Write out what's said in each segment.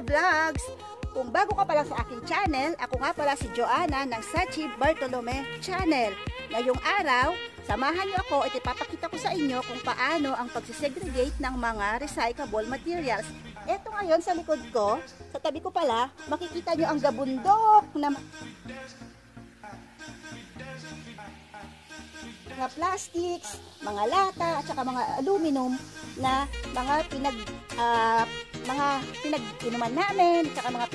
vlogs! Kung bago ka pala sa aking channel, ako nga pala si Joanna ng Sachi Bartolome Channel. Ngayong araw, samahan niyo ako at ipapakita ko sa inyo kung paano ang pagsisegregate ng mga recyclable materials. Eto ngayon sa likod ko, sa tabi ko pala, makikita niyo ang gabundok na mga plastics, mga lata, at saka mga aluminum na mga pinag-inuman namin, at saka mga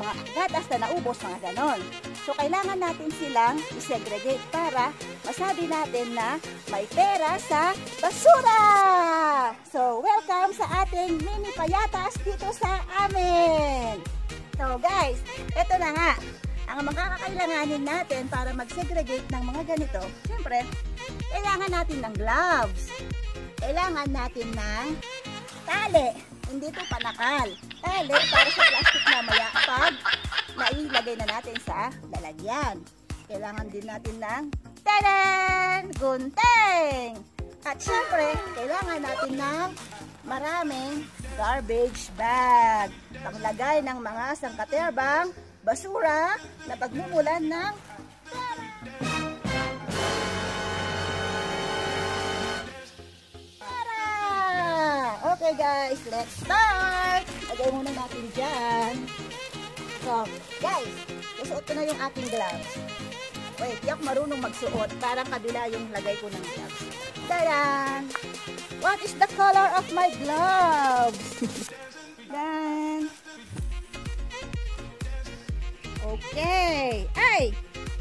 mga gatas na naubos, mga ganon. So, kailangan natin silang isegregate para masabi natin na may pera sa basura! So, welcome sa ating mini payatas dito sa amin! So, guys, eto na nga. Ang makakakailanganin natin para mag-segregate ng mga ganito, siyempre, kailangan natin ng gloves. Kailangan natin ng tali. Hindi ito panakal. Tali para sa plastic mamaya pag nailagay na natin sa lalagyan. Kailangan din natin ng tadan! Gunting! At siyempre, kailangan natin ng maraming garbage bag. Panglagay ng mga sangkaterbang basura na pagmumulan ng pera. Okay guys, let's start. Lagay muna natin dyan. So, guys, susuot ko na yung ating gloves. Wait, di ako marunong magsuot. Parang kabila yung lagay ko ng gloves. Dayan! What is the color of my gloves? Dan. Okay. Ay!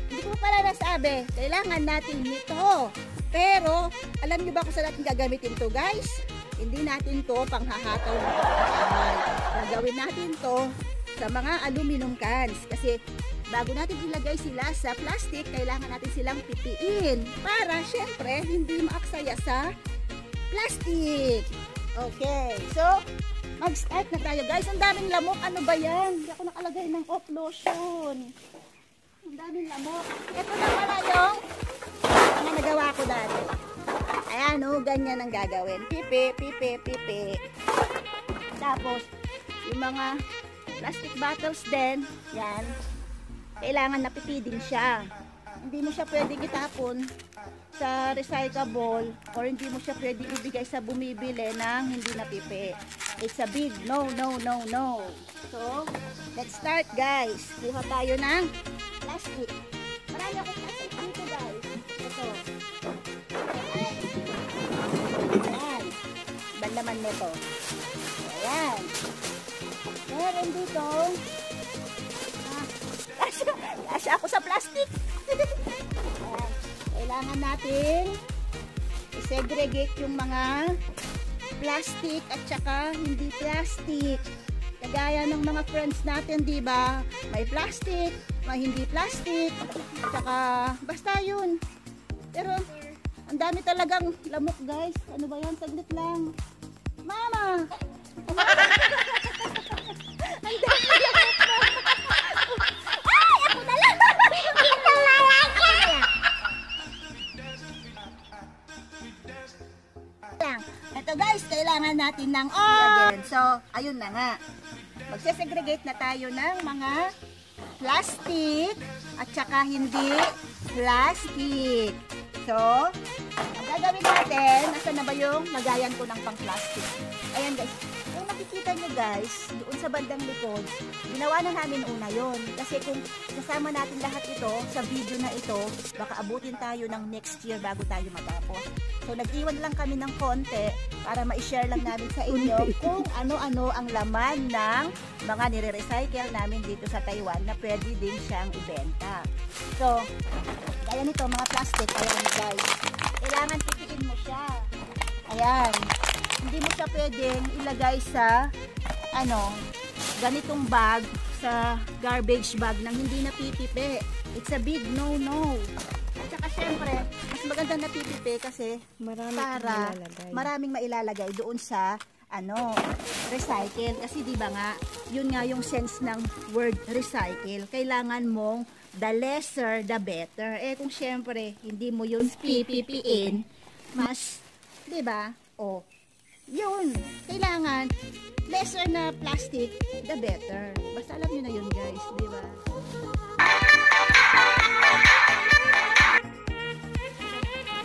Hindi ko pala nasabi. Kailangan natin nito. Pero, alam niyo ba kung saan natin gagamitin to, guys? Hindi natin to panghahataw ng pagkakamay. Gagawin natin to sa mga aluminum cans. Kasi, bago natin ilagay sila sa plastic, kailangan natin silang pipiin. Para, syempre, hindi maaksaya sa plastic. Okay. So, mag-start na tayo, guys. Ang daming lamok. Ano ba yan? Hindi ako nakalagay ng off lotion. Ang daming lamok. Ito na pala yung mga nagawa ko dati. Ayan, oh, ganyan ang gagawin. Pipi, pipi, pipi. Tapos, yung mga plastic bottles din, yan, kailangan napipi din siya. Hindi mo siya pwedeng itapon sa recyclable or hindi mo siya pwedeng ibigay sa bumibili ng hindi napipi. It's a big no, no, no, no. So, let's start, guys. Kuha tayo ng plastic. Marami akong plastic dito, guys. Ito. Ayan. Ibang naman nito. Ayan. Meron dito. Asya ako sa plastic. Ayan. Kailangan natin i-segregate yung mga plastic at saka hindi plastic. Kagaya ng mga friends natin, di ba? May plastic, may hindi plastic, at saka basta yun. Pero ang dami talagang lamok, guys. Ano ba yan? Saglit lang. Mama! Ang dami lamok, mama! Ay! Ako na lang! Ito, guys, kailangan natin ng again. So, ayun na nga. Magsesegregate na tayo ng mga plastic at saka hindi plastic. So, ang gagawin natin, nasa na ba yung lagayan ko ng pang-plastic? Ayan, guys. Kung nakikita nyo, guys, doon sa bandang likod, ginawa na namin una yon. Kasi kung kasama natin lahat ito sa video na ito, baka abutin tayo ng next year bago tayo matapos. So, nag-iwan lang kami ng konti para ma-share lang namin sa inyo kung ano-ano ang laman ng mga nire-recycle namin dito sa Taiwan na pwede din siyang ibenta. So, gaya nito, mga plastic, ayan, guys. Kailangan pipiin mo siya. Ayan. Hindi mo siya pwedeng ilagay sa, ganitong bag, sa garbage bag nang hindi napipipi. It's a big no-no. At saka syempre, mas maganda na pipipi kasi maraming mailalagay doon sa recycle. Kasi di ba nga, yun nga yung sense ng word recycle. Kailangan mong the lesser, the better. Eh kung syempre, hindi mo yun pipipiin, mas, di ba? O, yun, kailangan lesser na plastic, the better. Basta alam nyo na yun guys, di ba?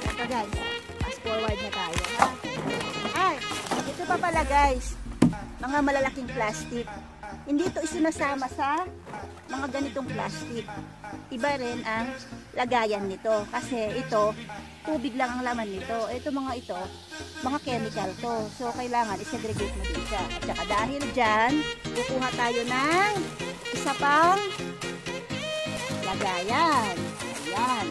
Ito guys, fast forward na tayo. Ha? Ay, ito pa pala guys, mga malalaking plastic. Hindi ito isinasama sa mga ganitong plastic. Iba rin ang lagayan nito. Kasi ito, tubig lang ang laman nito. Ito mga ito, mga chemical to. So, kailangan isegregate mo din siya. At saka dahil dyan, kukuha tayo ng isa pang lagayan. Ayan.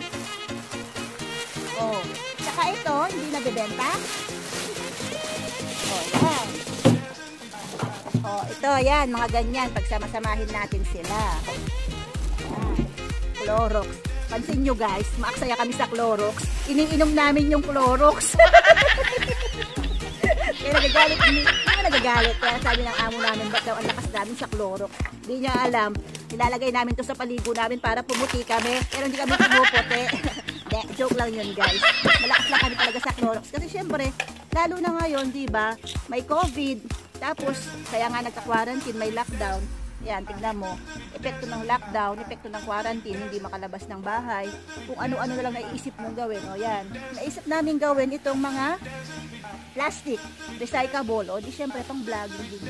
Oh. Saka ito, hindi nabibenta. Oh, yan. Oh, ito, yan, mga ganyan. Pagsama-samahin natin sila. Ayan. Clorox. Pansin nyo guys, maaksaya kami sa Clorox. Iniinom namin yung Clorox. Kaya nagagalit. Kaya sabi ng amo namin, ba't daw ang lakas namin sa Clorox? Hindi niya alam. Nilalagay namin to sa paligo namin para pumuti kami. Pero hindi kami pumuputi. Joke lang yun guys. Malakas lang kami talaga sa Clorox. Kasi syempre, lalo na ngayon, di ba? May COVID. Tapos, kaya nga nagka-quarantine, may lockdown. Yan, tignan mo. Epekto ng lockdown, epekto ng quarantine, hindi makalabas ng bahay. Kung ano-ano na lang naiisip mong gawin. O yan. Naisip namin gawin itong mga plastic, recyclable. O di syempre, pang vlogging din.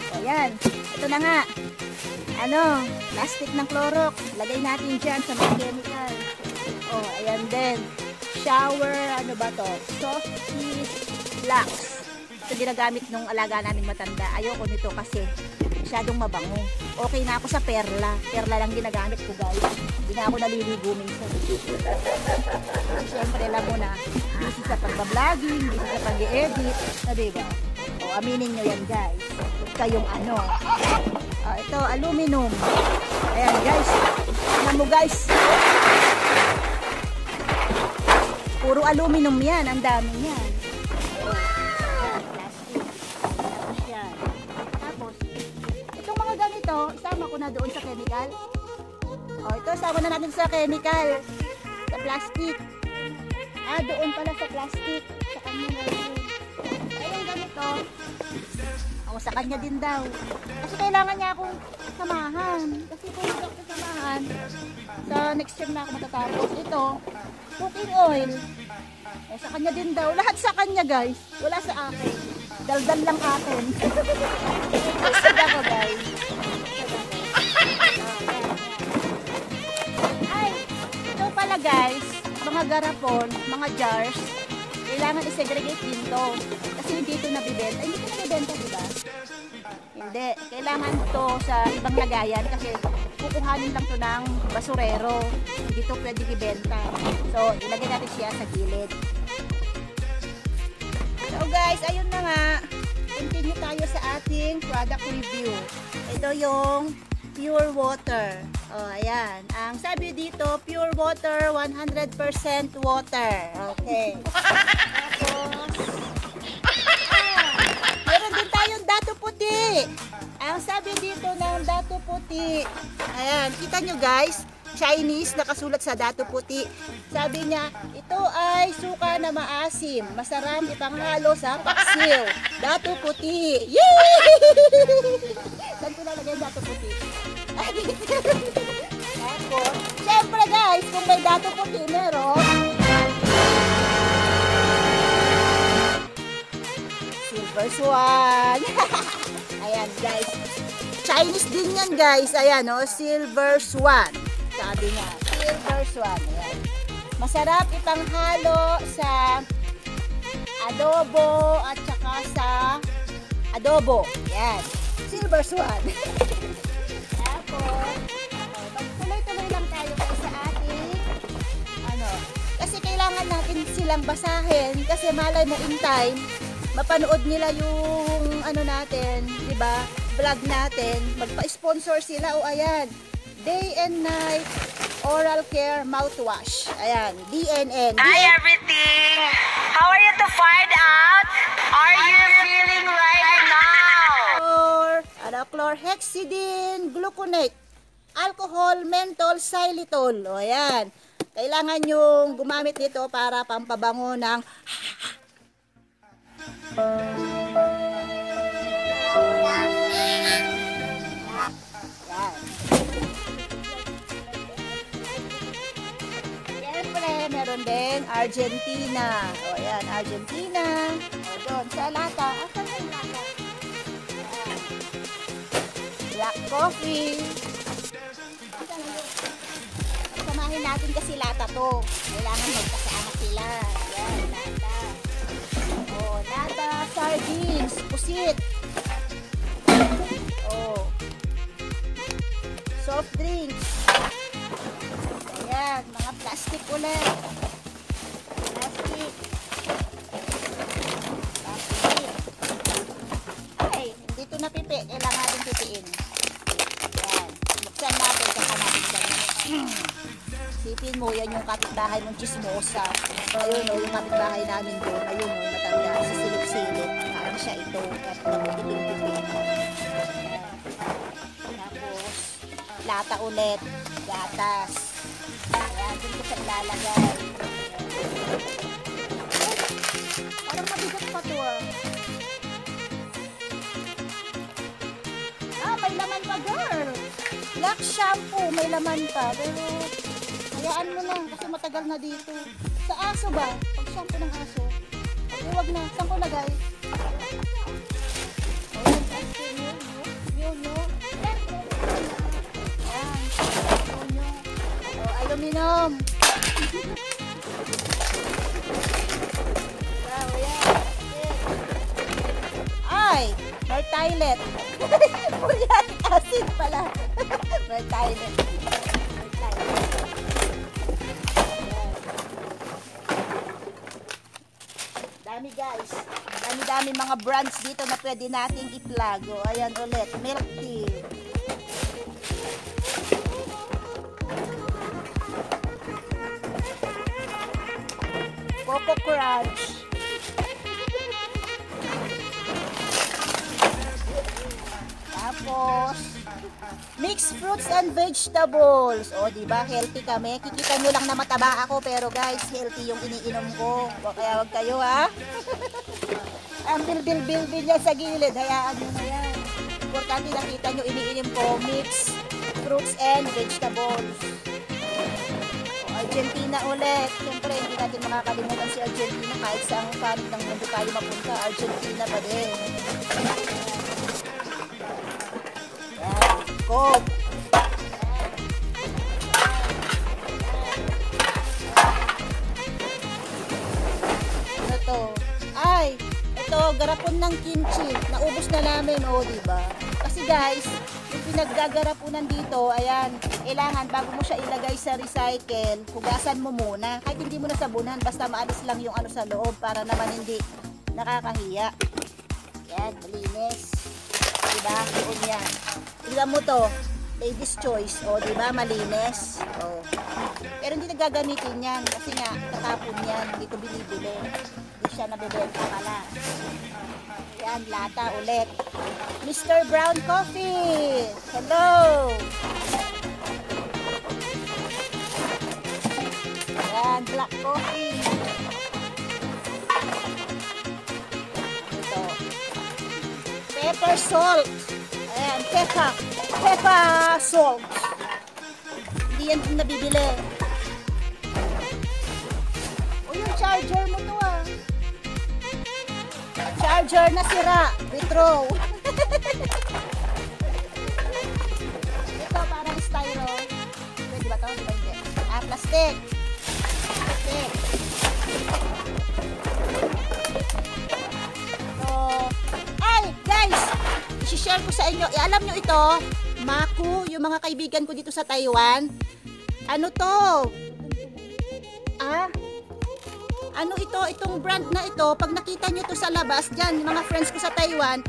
O yan. Ito na nga. Ano, plastic ng Clorox. Lagay natin dyan sa mga chemical. O, ayan din. Shower, ano ba to? Softies, Lux. Ito ginagamit nung alaga namin matanda. Ayoko nito kasi masyadong mabango. Okay na ako sa Perla. Perla lang ginagamit ko guys. Hindi na ako naliligo minsan. Siyempre alam mo na, busy sa pagbabloging, busy sa pag-i-edit. Na diba? O, aminin nyo yan guys. Kayong ano. Ito, aluminum. Ayan guys. Tignan mo guys. Puro aluminum yan. Ang dami yan. Isama ko na doon sa chemical. O, ito, isama na natin sa chemical. Sa plastic. Doon pala sa plastic. Sa kanya na yun. Ayun, ganito. O, sa kanya din daw. Kasi kailangan niya akong samahan. Kasi kung hindi ako samahan, sa next year na ako matatapos. Ito, cooking oil. O, sa kanya din daw. Lahat sa kanya, guys. Wala sa akin. Daldal lang akin. Gusto ako, guys. Guys, mga garapon, mga jars, kailangan i-segregate din to. Kasi hindi ito nabibenta. Hindi ito nabibenta, diba? Hindi. Kailangan to sa ibang lagayan kasi kukuhanin lang to ng basurero. Hindi ito pwede ibenta. So, ilagay natin siya sa gilid. So guys, ayun na nga. Continue tayo sa ating product review. Ito yung pure water. Oh, ayan. Ang sabi dito, pure water, 100% water. Okay. Tapos, meron din tayong dato puti. Ang sabi dito ng dato puti, ayan, kita nyo guys, Chinese, nakasulat sa dato puti. Sabi niya, ito ay suka na maasim. Masarap ipanghalo sa paksiw. Dato puti. Yay! Saan ko nalagay dato puti? Tapos, syempre guys, kung may dato puti, meron Silver Swan. Ayan guys, Chinese din yan guys. Ayan o, Silver Swan. Sabi niya, Silver Swan. Ayan. Masarap ipanghalo sa adobo at saka sa adobo. Ayan, Silver Swan. Tapos, tuloy-tuloy lang tayo sa ating kasi kailangan natin silang basahin kasi malay mo in time mapanood nila yung natin, di ba? Vlog natin, magpa-sponsor sila. O ayan, Day and Night Oral Care Mouthwash. Ayan, DNN. Hi everything! How are you to find out? Are you feeling right now? Chlorhexidine, gluconate, alcohol, menthol, xylitol. O ayan. Kailangan yung gumamit nito para pampabango ng siyempre, meron din Argentina. O, ayan, Argentina. O, doon, sa lata. Asan yung lata? Ayan. Black coffee. Samahin natin kasi lata to. Kailangan magkasama sila. Ayan, lata. O, lata, sardines, pusit. O, soft drinks. Ayan, mga plastic ulit. Plastic. Plastic. Ay, hindi ito napipi. Kailangan natin pipiin. Ayan. Buksan natin. Saka natin ganyan. Sipin mo, yan yung kapitbahay mong chismosa. Ayun o, yung kapitbahay namin doon. Ayun o, matanda. Sa silip-silip. Parang siya ito. Tapos pipi. Tapos, lata ulit. Gatas. Ayan, dun ko siya ilalagay. Parang mabigat pa to ah. Ah, may laman pa girl. Black shampoo, may laman pa. Pero, hayaan mo na kasi matagal na dito. Sa aso ba? Pag shampoo ng aso. Okay, wag na. Saan ko lagay? Ayan, kasi yun. Aluminum. Wow, yan. Ay, mertilet. Muriatic acid pala. Mertilet. Dami guys. Dami-dami mga brands dito na pwede nating i-plug. O, ayan ulit. Milk tea. Coco Crunch. Tapos, mixed fruits and vegetables. O, diba? Healthy kami. Kikita nyo lang na mataba ako, pero guys, healthy yung iniinom ko. O, kaya wag kayo, ha? Ang bil-bil-bil niya sa gilid. Hayaan nyo na yan. Importante nakita nyo, iniinom ko mixed fruits and vegetables. Argentina ulit. Siyempre, hindi natin makakalimutan si Argentina. Kahit sa ang panig ng mundo tayo mapunta, Argentina pa din. Yan. Coke. Ano to? Ay, ito, garapon ng kimchi. Naubos na namin, o, diba? Kasi guys, yung pinaggagarapunan dito, ayan, kailangan bago mo siya ilagay sa recycle, hugasan mo muna. Kahit hindi mo na sabunan, basta maalis lang yung ano sa loob para naman hindi nakakahiya. Yan, malinis. Diba? Doon yan. Tignan mo to, ladies choice. O, diba? Malinis. O. Pero hindi nagagamitin yan kasi nga, tatapon yan. Hindi ko binibili. Hindi siya nabibenta pala. Yan, lata ulit. Mr. Brown Coffee. Hello. Yan, black coffee. Ito. Pepper salt. Ayan, pepper salt. Hindi yan nabibili. O, yung charger mo to ah. Charger na sira. Withdraw. Ito parang styro. Pwede ba ito? Di ba hindi? Ah, plastic. Plastic. So, ay, guys! I-share ko sa inyo. Alam nyo ito, Maku, yung mga kaibigan ko dito sa Taiwan. Ano to? Ah? Ano ito, itong brand na ito, pag nakita nyo to sa labas, dyan, yung mga friends ko sa Taiwan,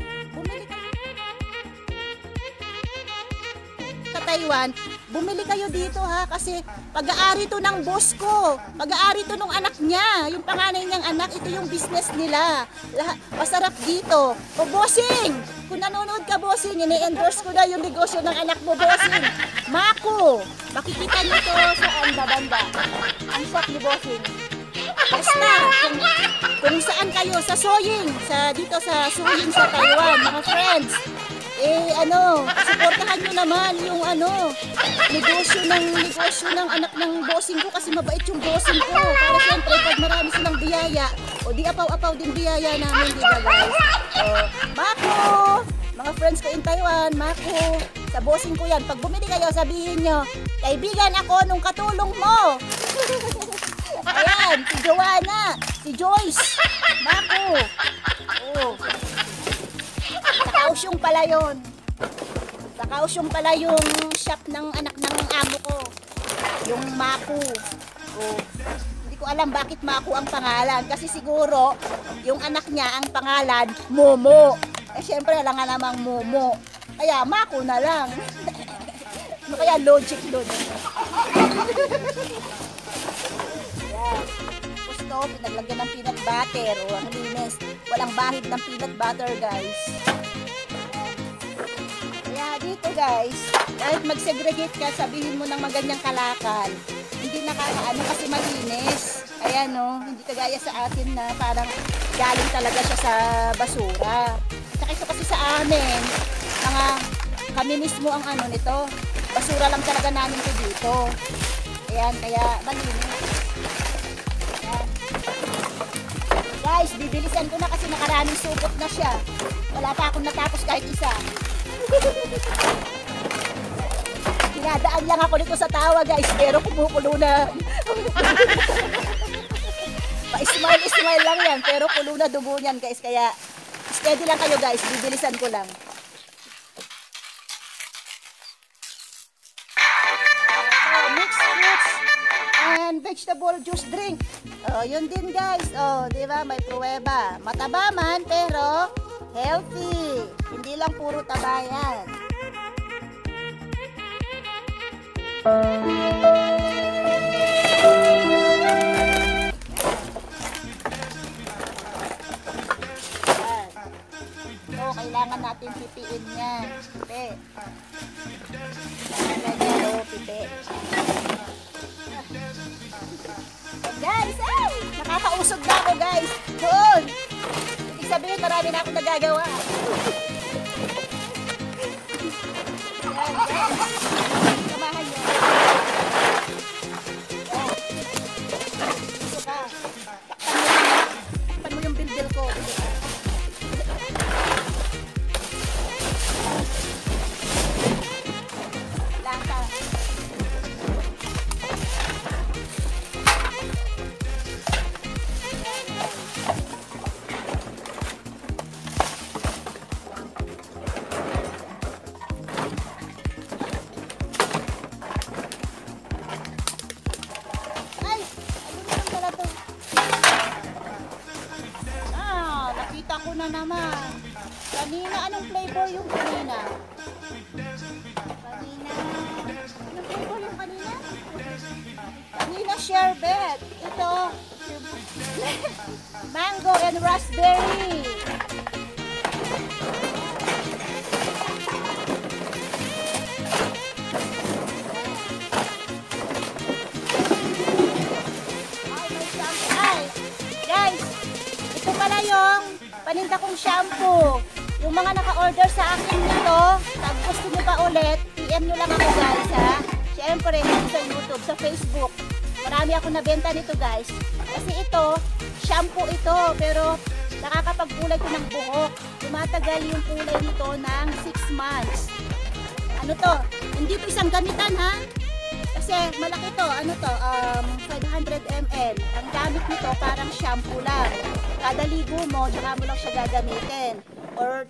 bumili kayo dito ha, kasi pag-aari to ng boss ko, pag-aari to ng anak niya, yung panganay niyang anak, ito yung business nila. Masarap dito. O bossing, kung nanonood ka, bossing, ini-endorse ko na yung negosyo ng anak mo, bossing. Mako! Makikita nyo to saan babanda. Ang shop ni bossing. Basta, kung saan kayo, sa Soying, dito sa Soying sa Taiwan, mga friends. Supportahan nyo naman yung negosyo ng anak ng bossing ko kasi mabait yung bossing ko. Para siyempre, pag marami silang biyaya, o di apaw-apaw din biyaya namin, di ba guys? Mako! Mga friends ko in Taiwan, Mako, sa bossing ko yan. Pag bumili kayo, sabihin nyo, kaibigan ako nung katulong mo. Ayan, si Joanna, si Joyce, Mako. Oh. Sa Kaohsiung pala yun. Sa Kaohsiung pala yung shop ng anak ng amo ko. Yung Mako. Oh. Hindi ko alam bakit Mako ang pangalan. Kasi siguro, yung anak niya ang pangalan, Momo. Syempre, alam nga namang Momo. Kaya Mako na lang. Kaya logic doon. Gusto, pinaglagyan ng peanut butter. O, ang linis. Walang bahid ng peanut butter, guys. Kaya dito, guys, kahit mag-segregate ka, sabihin mo ng maganyang kalakal, hindi nakakaano kasi malinis. Ayan, no? Hindi kagaya sa atin na parang galing talaga siya sa basura. Saka ito kasi sa amin, kami mismo ang nito. Basura lang talaga namin ito dito. Ayan, kaya malinis. Ayan. Guys, bibilisan ko na kasi nakaraming supot na siya. Wala pa akong natapos kahit isa. Dinadaan lang ako dito sa tawa, guys, pero kumukulo na. Pa-smile lang yan, pero kulo na dugo niyan, guys. Kaya steady lang kayo, guys. Bibilisan ko lang. Mixed fruits and vegetable juice drink. Yun din, guys. Di ba? May pruweba. Mataba man, pero healthy. Hindi lang puro taba yan. Kailangan natin pipiin yan. Pipi. Pipi. Guys, nakakausog na ako, guys. Doon. Ibig sabihin, marami na akong nagagawa. Yan, guys. Samahan nyo. Dito ka. Takpan mo yung bildil ko. Lata. Na naman. Kanina, anong flavor yung kanina? Anong flavor yung kanina? Kanina, sherbet. Ito, mango and raspberry. Ay, guys, ito pala yung paninda kong shampoo. Yung mga naka-order sa akin nito, pag gusto nyo pa ulit, PM nyo lang ako, guys, ha. Siyempre, hindi sa YouTube, sa Facebook. Marami ako nabenta nito, guys. Kasi ito, shampoo ito, pero nakakapagkulay ko ng buhok. Tumatagal yung kulay nito ng 6 months. Ano to? Hindi to isang gamitan, ha. Kasi malaki to, 500 ml. Ang gamit nito parang shampoo lang. Kada ligo mo, tsaka mo lang siya gagamitin. Or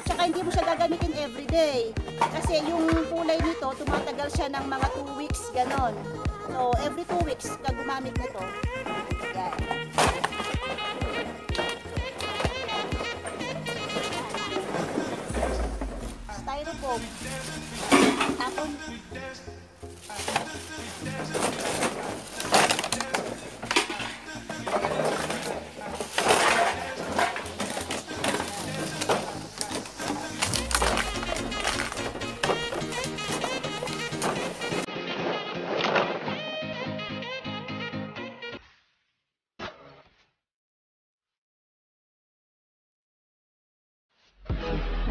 tsaka hindi mo siya gagamitin everyday. Kasi yung kulay nito, tumatagal siya ng mga 2 weeks, ganon. So, every 2 weeks ka gumamit nito. Yan. Styrofoam. Tapon. Bye!